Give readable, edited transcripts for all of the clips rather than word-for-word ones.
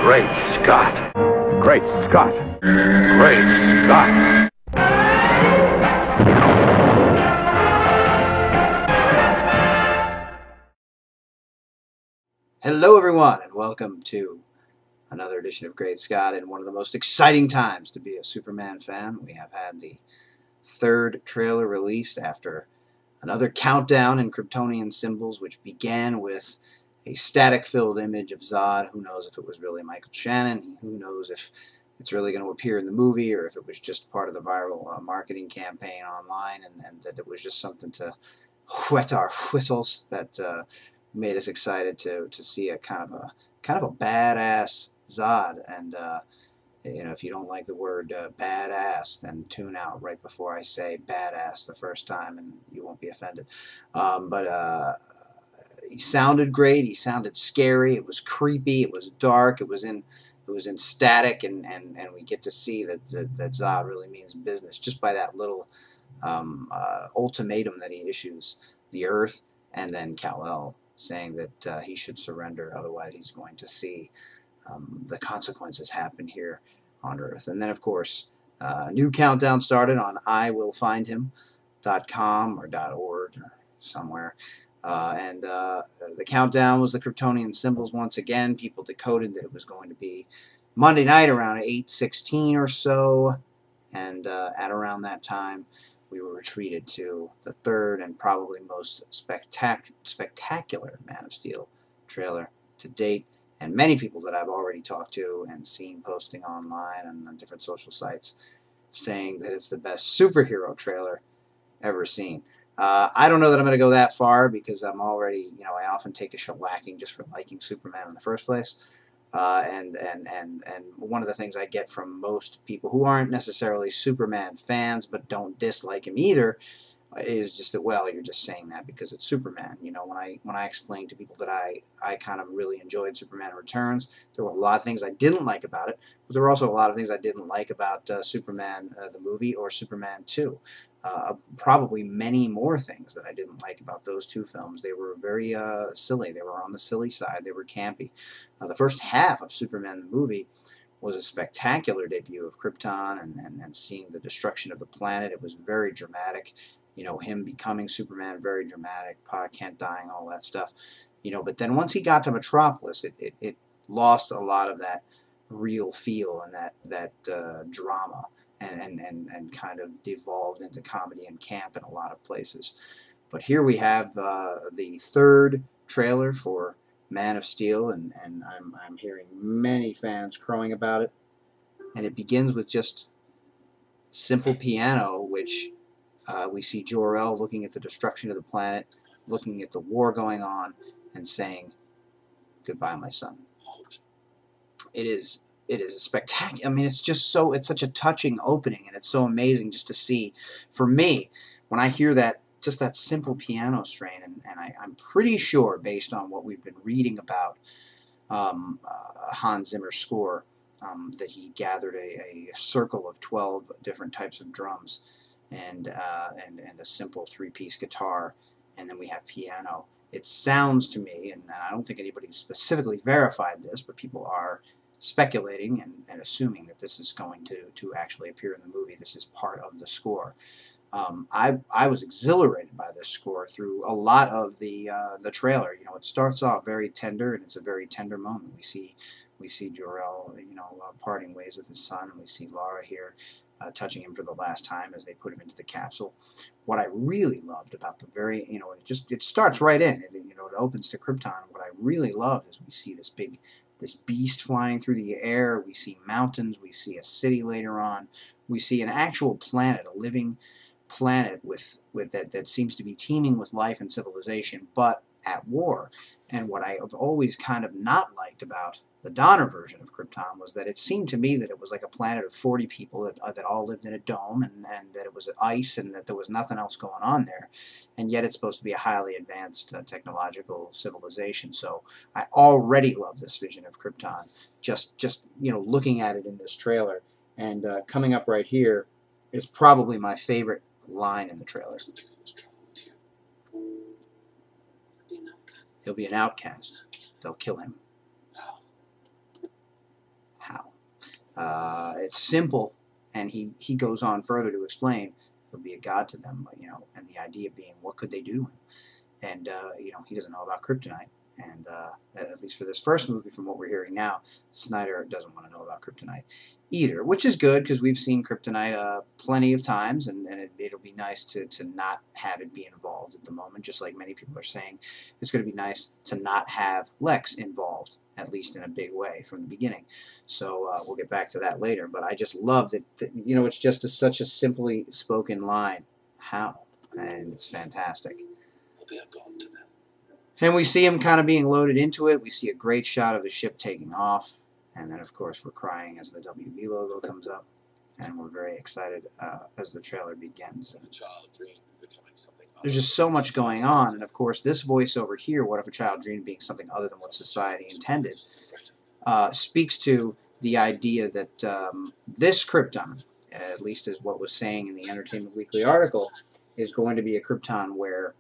Great Scott. Great Scott. Great Scott. Hello everyone, and welcome to another edition of Great Scott, and one of the most exciting times to be a Superman fan. We have had the third trailer released after another countdown in Kryptonian symbols, which began with a static-filled image of Zod. Who knows if it was really Michael Shannon? Who knows if it's really going to appear in the movie, or if it was just part of the viral marketing campaign online, and that it was just something to whet our whistles that made us excited to see a kind of a badass Zod. And you know, if you don't like the word badass, then tune out right before I say badass the first time, and you won't be offended. But he sounded great. He sounded scary. It was creepy. It was dark. It was in static, and we get to see that Zod really means business just by that little ultimatum that he issues the Earth and then Kal-El, saying that he should surrender, otherwise he's going to see the consequences happen here on Earth. And then, of course, a new countdown started on iwillfindhim.com or .org or somewhere. And the countdown was the Kryptonian symbols once again. People decoded that it was going to be Monday night around 8:16 or so, and at around that time we were retreated to the third and probably most spectacular Man of Steel trailer to date. And many people that I've already talked to and seen posting online and on different social sites saying that it's the best superhero trailer ever seen. I don't know that I'm going to go that far, because I'm already, you know, I often take a shellacking just for liking Superman in the first place. And one of the things I get from most people who aren't necessarily Superman fans but don't dislike him either is just that, well, you're just saying that because it's Superman. You know, when I explained to people that I kind of really enjoyed Superman Returns, there were a lot of things I didn't like about it, but there were also a lot of things I didn't like about Superman the movie or Superman 2. Probably many more things that I didn't like about those two films. They were very silly. They were on the silly side. They were campy. The first half of Superman the movie was a spectacular debut of Krypton and seeing the destruction of the planet. It was very dramatic. You know, him becoming Superman, very dramatic. Pa Kent dying, all that stuff. You know, but then once he got to Metropolis, it lost a lot of that real feel and that drama, and kind of devolved into comedy and camp in a lot of places. But here we have the third trailer for Man of Steel, and I'm hearing many fans crowing about it. And it begins with just simple piano, which we see Jor-El looking at the destruction of the planet, looking at the war going on, and saying, "Goodbye, my son." It is a spectacular. I mean, it's such a touching opening, and it's so amazing just to see. For me, when I hear that, just that simple piano strain, and I'm pretty sure, based on what we've been reading about Hans Zimmer's score, that he gathered a circle of 12 different types of drums, and a simple three-piece guitar, and then we have piano. It sounds to me, and I don't think anybody specifically verified this, but people are speculating and assuming that this is going to actually appear in the movie. This is part of the score. I was exhilarated by this score through a lot of the trailer. You know, it starts off very tender, and it's a very tender moment. We see Jor-El, you know, parting ways with his son, and we see Lara here touching him for the last time as they put him into the capsule. What I really loved about the very, you know, it starts right in, and you know, it opens to Krypton. What I really loved is we see this beast flying through the air. We see mountains. We see a city later on. We see an actual planet, a living planet with that seems to be teeming with life and civilization, but at war. And what I have always kind of not liked about the Donner version of Krypton was that it seemed to me that it was like a planet of 40 people that all lived in a dome, and that it was ice, and that there was nothing else going on there. And yet it's supposed to be a highly advanced technological civilization. So I already love this vision of Krypton, just you know, looking at it in this trailer. And coming up right here is probably my favorite line in the trailer. He'll be an outcast. They'll kill him. It's simple, and he goes on further to explain he'll be a god to them, and the idea being, what could they do to him? And he doesn't know about kryptonite, and at least for this first movie, from what we're hearing now, Snyder doesn't want to know about kryptonite either, which is good, because we've seen kryptonite plenty of times, and it'll be nice to not have it be involved at the moment, just like many people are saying it's going to be nice to not have Lex involved, at least in a big way, from the beginning. So we'll get back to that later, but I just love that, it's just such a simply spoken line, how, and it's fantastic. Be a god to them. And we see him kind of being loaded into it. We see a great shot of the ship taking off. And then, of course, we're crying as the WB logo comes up. And we're very excited as the trailer begins. If a child dreamed of becoming something There's just so much going on. And, of course, this voiceover here, what if a child dreamed of being something other than what society intended, speaks to the idea that this Krypton, at least as what was saying in the Entertainment Weekly article, is going to be a Krypton where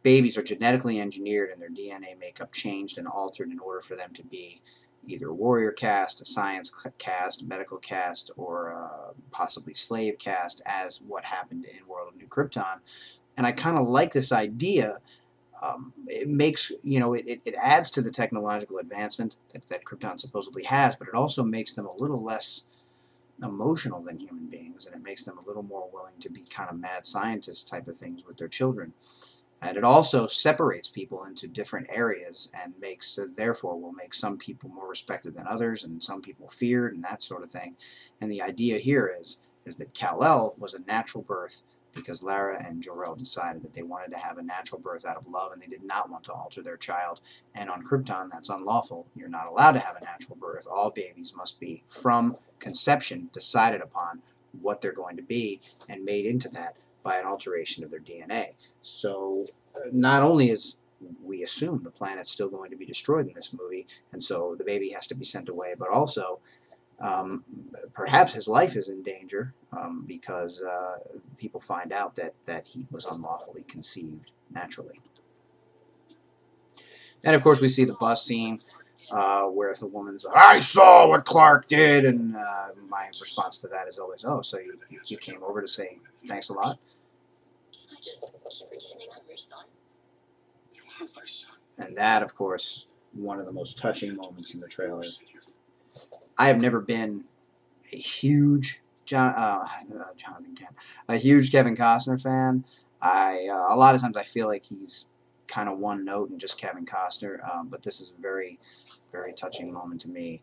babies are genetically engineered and their DNA makeup changed and altered in order for them to be either a warrior caste, a science caste, a medical caste, or possibly slave caste, as what happened in World of New Krypton. And I kind of like this idea. It makes, it adds to the technological advancement that Krypton supposedly has, but it also makes them a little less emotional than human beings, and it makes them a little more willing to be kind of mad scientist type of things with their children. And it also separates people into different areas and therefore will make some people more respected than others and some people feared and that sort of thing. And the idea here is that Kal-El was a natural birth because Lara and Jor-El decided that they wanted to have a natural birth out of love, and they did not want to alter their child. And on Krypton, that's unlawful. You're not allowed to have a natural birth. All babies must be, from conception, decided upon what they're going to be and made into that by an alteration of their DNA. So not only is, we assume, the planet's still going to be destroyed in this movie, and so the baby has to be sent away, but also perhaps his life is in danger because people find out that he was unlawfully conceived naturally. And of course we see the bus scene where the woman's like, I saw what Clark did, and my response to that is always, oh, so you came over to say thanks a lot? I just keep pretending I'm your son. You are my son. And that, of course, one of the most touching moments in the trailer. I have never been a huge a huge Kevin Costner fan. A lot of times I feel like he's kind of one note and just Kevin Costner, but this is a very, very touching moment to me.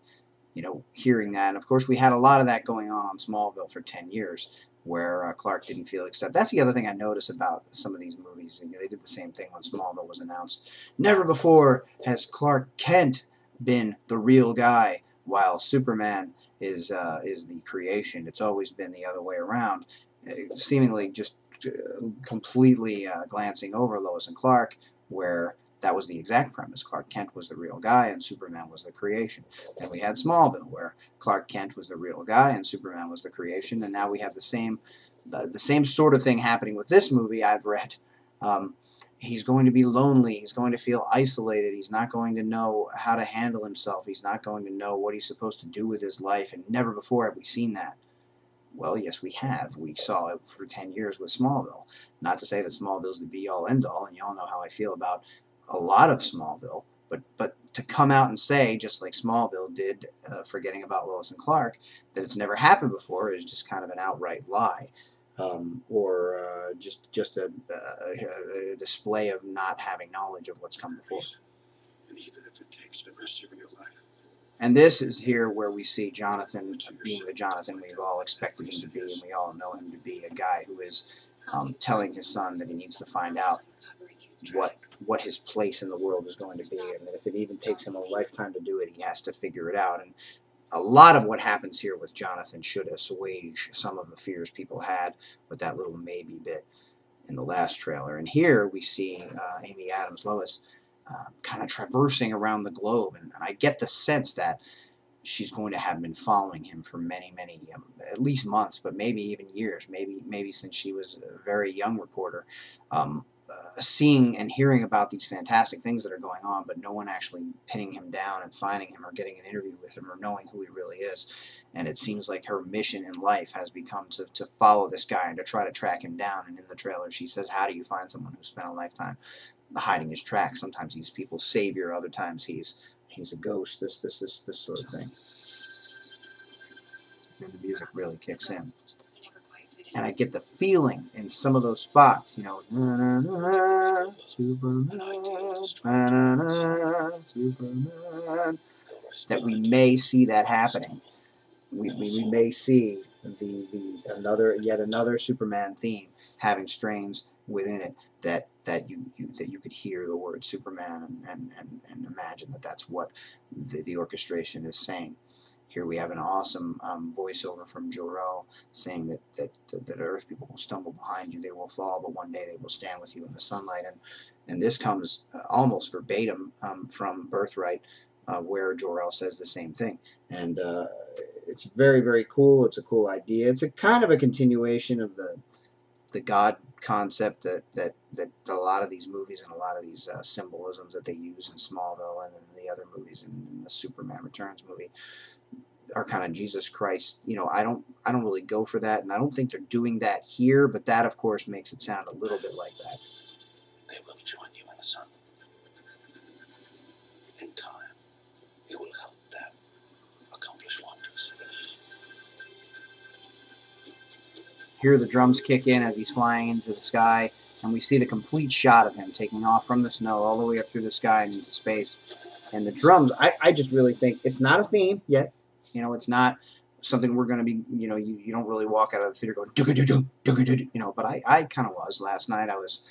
Hearing that, and of course we had a lot of that going on Smallville for 10 years, where Clark didn't feel accepted. That's the other thing I notice about some of these movies. They did the same thing when Smallville was announced. Never before has Clark Kent been the real guy, while Superman is the creation. It's always been the other way around, seemingly just completely glancing over Lois and Clark, where that was the exact premise. Clark Kent was the real guy and Superman was the creation. Then we had Smallville, where Clark Kent was the real guy and Superman was the creation, and now we have the same sort of thing happening with this movie. I've read he's going to be lonely, he's going to feel isolated, he's not going to know how to handle himself, he's not going to know what he's supposed to do with his life, and never before have we seen that. Well, yes, we have. We saw it for 10 years with Smallville. Not to say that Smallville's the be-all, end-all, and y'all know how I feel about a lot of Smallville, but to come out and say, just like Smallville did, forgetting about Lois and Clark, that it's never happened before is just kind of an outright lie. Or just a display of not having knowledge of what's come before. And even if it takes the rest of your life. And this is here where we see Jonathan being the Jonathan we've all expected him to be, and we all know him to be a guy who is telling his son that he needs to find out what his place in the world is going to be, and that if it even takes him a lifetime to do it, he has to figure it out. And a lot of what happens here with Jonathan should assuage some of the fears people had with that little maybe bit in the last trailer. And here we see Amy Adams, Lois, kind of traversing around the globe, and I get the sense that she's going to have been following him for many, many, at least months, but maybe even years, maybe since she was a very young reporter. seeing and hearing about these fantastic things that are going on, but no one actually pinning him down and finding him or getting an interview with him or knowing who he really is. And it seems like her mission in life has become to follow this guy and to try to track him down. And in the trailer, she says, how do you find someone who spent a lifetime hiding his tracks? Sometimes he's people's savior, other times he's a ghost, this sort of thing. And the music really kicks in. And I get the feeling in some of those spots, you know, na, na, na, Superman, na, na, na, Superman, that we may see that happening. We may see yet another Superman theme having strains within it that you could hear the word Superman and imagine that that's what the orchestration is saying. Here we have an awesome voiceover from Jor-El saying that Earth people will stumble behind you, they will fall, but one day they will stand with you in the sunlight. And this comes almost verbatim from Birthright, where Jor-El says the same thing. And it's very, very cool. It's a cool idea. It's a kind of a continuation of the God concept that a lot of these movies and a lot of these symbolisms that they use in Smallville and in the other movies, in the Superman Returns movie, are kind of Jesus Christ. You know, I don't really go for that, and I don't think they're doing that here, but that of course makes it sound a little bit like that. They will join you in the sun. In time, you will help them accomplish wonders. Here the drums kick in as he's flying into the sky, and we see the complete shot of him taking off from the snow all the way up through the sky and into space. And the drums, I just really think it's not a theme yet. You know, it's not something we're going to be, you know, you don't really walk out of the theater going, you know, but I kind of was. Last night I was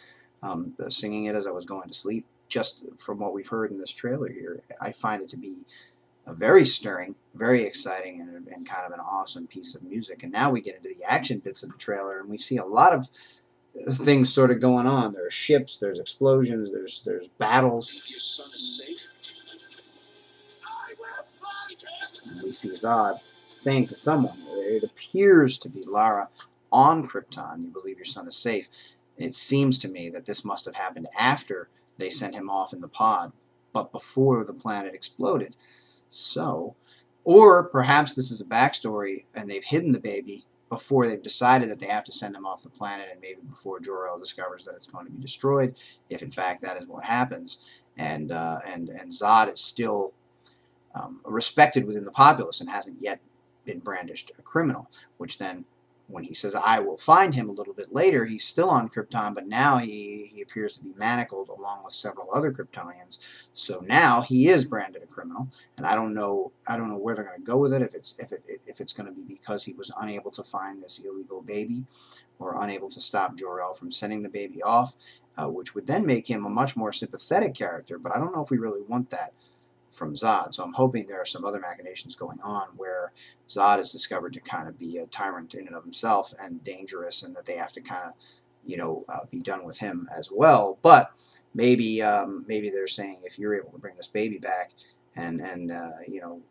singing it as I was going to sleep. Just from what we've heard in this trailer here, I find it to be a very stirring, very exciting, and kind of an awesome piece of music. And now we get into the action bits of the trailer, and we see a lot of things sort of going on. There are ships, there's explosions, there's battles. If your son is safe, I will find him. And we see Zod saying to someone, it appears to be Lara, on Krypton, you believe your son is safe. It seems to me that this must have happened after they sent him off in the pod, but before the planet exploded. So, or perhaps this is a backstory and they've hidden the baby before they've decided that they have to send him off the planet, and maybe before Jor-El discovers that it's going to be destroyed, if in fact that is what happens. And Zod is still respected within the populace and hasn't yet been brandished a criminal, which then, when he says, I will find him a little bit later, he's still on Krypton, but now he appears to be manacled along with several other Kryptonians. So now he is branded a criminal, and I don't know where they're going to go with it. If it's going to be because he was unable to find this illegal baby, or unable to stop Jor-El from sending the baby off, which would then make him a much more sympathetic character. But I don't know if we really want that from Zod. So I'm hoping there are some other machinations going on where Zod is discovered to kind of be a tyrant in and of himself and dangerous, and that they have to kind of, you know, be done with him as well. But maybe they're saying, if you're able to bring this baby back and you know,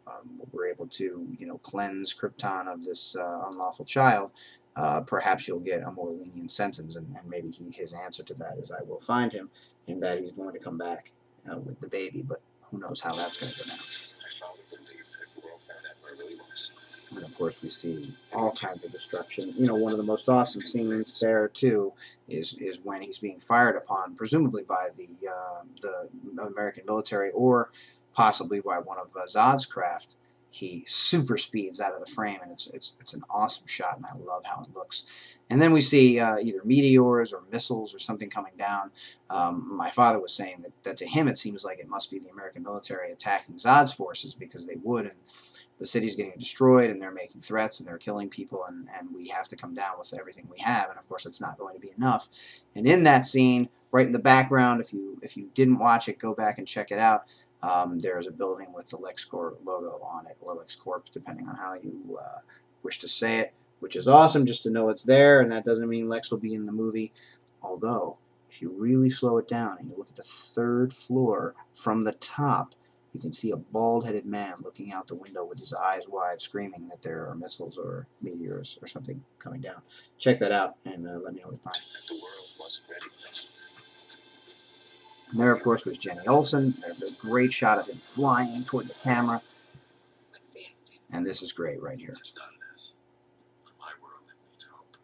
we're able to, you know, cleanse Krypton of this unlawful child, perhaps you'll get a more lenient sentence, and maybe his answer to that is, I will find him, and that he's going to come back with the baby. But who knows how that's going to go down. And of course we see all kinds of destruction. You know, one of the most awesome scenes there too is when he's being fired upon, presumably by the American military, or possibly by one of Zod's craft. He super speeds out of the frame, and it's an awesome shot, and I love how it looks. And then we see either meteors or missiles or something coming down. My father was saying that to him it seems like it must be the American military attacking Zod's forces, because they would, and the city's getting destroyed, and they're making threats, and they're killing people, and we have to come down with everything we have, and of course it's not going to be enough. And in that scene, right in the background, if you didn't watch it, go back and check it out. There's a building with the LexCorp logo on it, or LexCorp, depending on how you wish to say it, which is awesome just to know it's there, and that doesn't mean Lex will be in the movie. Although, if you really slow it down and you look at the third floor from the top, you can see a bald-headed man looking out the window with his eyes wide, screaming that there are missiles or meteors or something coming down. Check that out, and let me know what you find. The world wasn't ready for them. And there, of course, was Jenny Olsen. There's a great shot of him flying toward the camera. What's the estimate? And this is great right here. It's done this. But my world, it needs hope.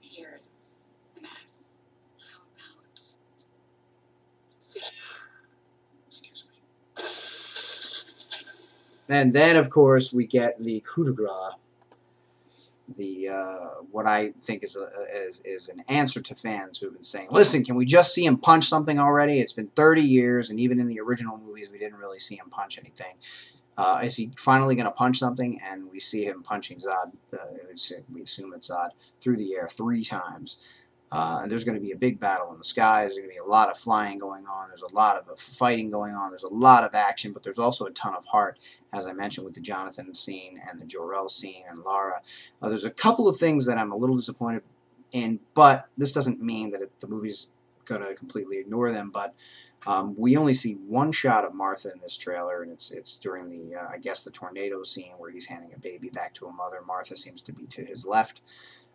Here it's an S. How about C? Excuse me. And then, of course, we get the coup de grace. The what I think is an answer to fans who've been saying, listen, can we just see him punch something already? It's been 30 years, and even in the original movies, we didn't really see him punch anything. Is he finally going to punch something? And we see him punching Zod, we assume it's Zod, through the air 3 times. And there's going to be a big battle in the sky. There's going to be a lot of flying going on. There's a lot of fighting going on. There's a lot of action, but there's also a ton of heart, as I mentioned, with the Jonathan scene and the Jor-El scene and Lara. There's a couple of things that I'm a little disappointed in, but this doesn't mean that the movie's going to completely ignore them. But we only see one shot of Martha in this trailer, and it's during the, I guess, the tornado scene where he's handing a baby back to a mother. Martha seems to be to his left.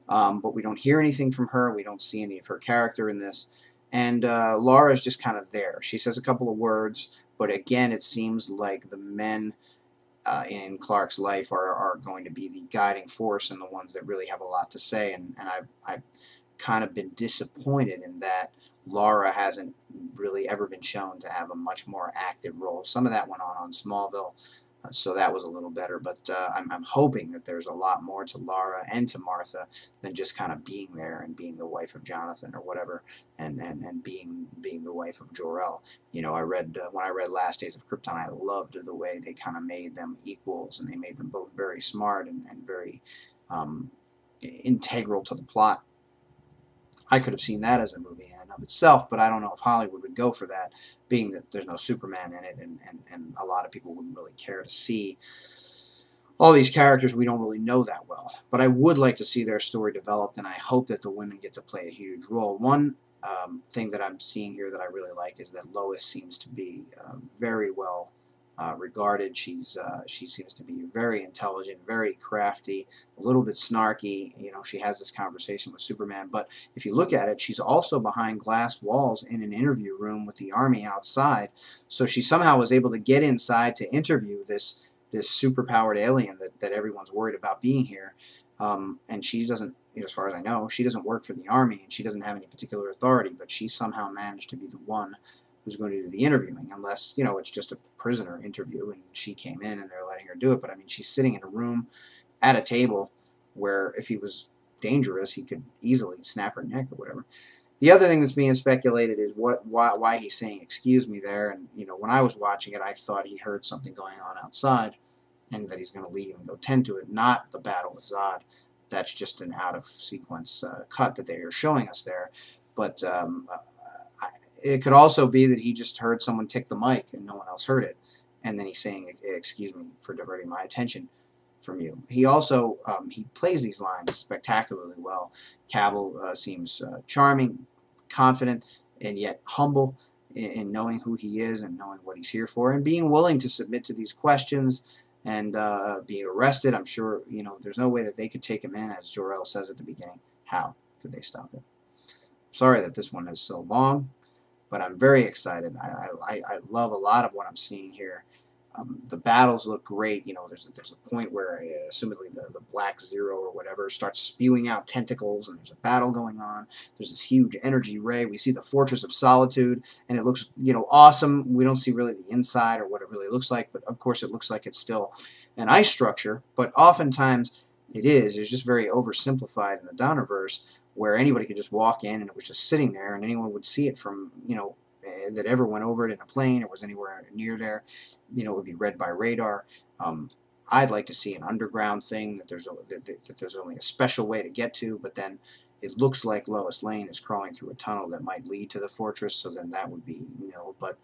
But we don't hear anything from her. We don't see any of her character in this. And Laura's just kind of there. She says a couple of words, but again, it seems like the men in Clark's life are going to be the guiding force and the ones that really have a lot to say. And I've kind of been disappointed in that Laura hasn't really ever been shown to have a much more active role. Some of that went on Smallville. So that was a little better, but I'm hoping that there's a lot more to Lara and to Martha than just kind of being there and being the wife of Jonathan or whatever, and being the wife of Jor-El. You know, when I read Last Days of Krypton, I loved the way they kind of made them equals, and they made them both very smart and very integral to the plot. I could have seen that as a movie in and of itself, but I don't know if Hollywood would go for that, being that there's no Superman in it, and a lot of people wouldn't really care to see all these characters we don't really know that well. But I would like to see their story developed, and I hope that the women get to play a huge role. One thing that I'm seeing here that I really like is that Lois seems to be very well regarded. She seems to be very intelligent, very crafty, a little bit snarky. You know, she has this conversation with Superman, but if you look at it, she's also behind glass walls in an interview room with the army outside. So she somehow was able to get inside to interview this superpowered alien that everyone's worried about being here. And she doesn't, you know, as far as I know, she doesn't work for the army, and she doesn't have any particular authority, but she somehow managed to be the one who's going to do the interviewing, unless, you know, it's just a prisoner interview and she came in and they're letting her do it. But I mean, she's sitting in a room at a table where if he was dangerous, he could easily snap her neck or whatever. The other thing that's being speculated is why he's saying excuse me there. And, you know, when I was watching it, I thought he heard something going on outside and that he's going to leave and go tend to it, not the battle with Zod. That's just an out-of-sequence cut that they are showing us there. But it could also be that he just heard someone tick the mic and no one else heard it. And then he's saying, excuse me for diverting my attention from you. He also, he plays these lines spectacularly well. Cavill seems charming, confident, and yet humble in knowing who he is and knowing what he's here for and being willing to submit to these questions and being arrested. I'm sure, you know, there's no way that they could take him in, as Jor-El says at the beginning. How could they stop it? Sorry that this one is so long, but I'm very excited. I love a lot of what I'm seeing here. The battles look great. You know, there's a point where assumedly the Black Zero or whatever starts spewing out tentacles, and there's a battle going on. There's this huge energy ray. We see the Fortress of Solitude, and it looks, you know, awesome. We don't see really the inside or what it really looks like, but of course it looks like it's still an ice structure. But oftentimes it is. It's just very oversimplified in the Donnerverse, where anybody could just walk in and it was just sitting there, and anyone would see it from, you know, that ever went over it in a plane or was anywhere near there. You know, it would be read by radar. I'd like to see an underground thing that there's only a special way to get to, but then it looks like Lois Lane is crawling through a tunnel that might lead to the fortress, so then that would be, you know, but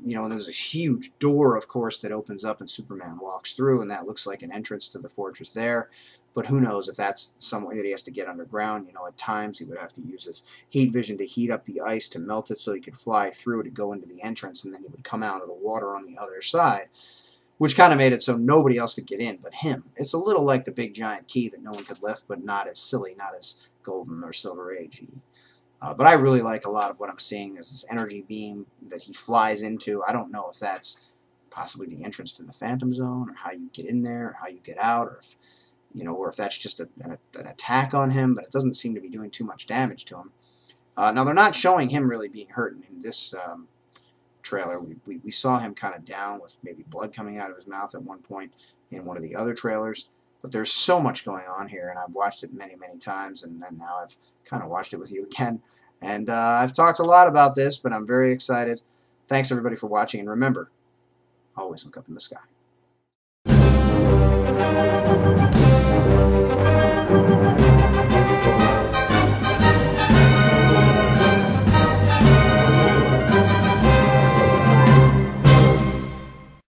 you know, and there's a huge door, of course, that opens up and Superman walks through, and that looks like an entrance to the fortress there. But who knows if that's some way that he has to get underground. You know, at times he would have to use his heat vision to heat up the ice to melt it so he could fly through to go into the entrance, and then he would come out of the water on the other side, which kind of made it so nobody else could get in but him. It's a little like the big giant key that no one could lift, but not as silly, not as golden or silver agey. But I really like a lot of what I'm seeing. There's this energy beam that he flies into. I don't know if that's possibly the entrance to the Phantom Zone, or how you get in there, or how you get out, or if, or if that's just an attack on him, but it doesn't seem to be doing too much damage to him. Now, they're not showing him really being hurt in this trailer. We saw him kind of down with maybe blood coming out of his mouth at one point in one of the other trailers. But there's so much going on here, and I've watched it many, many times, and now I've kind of watched it with you again. And I've talked a lot about this, but I'm very excited. Thanks, everybody, for watching, and remember, always look up in the sky.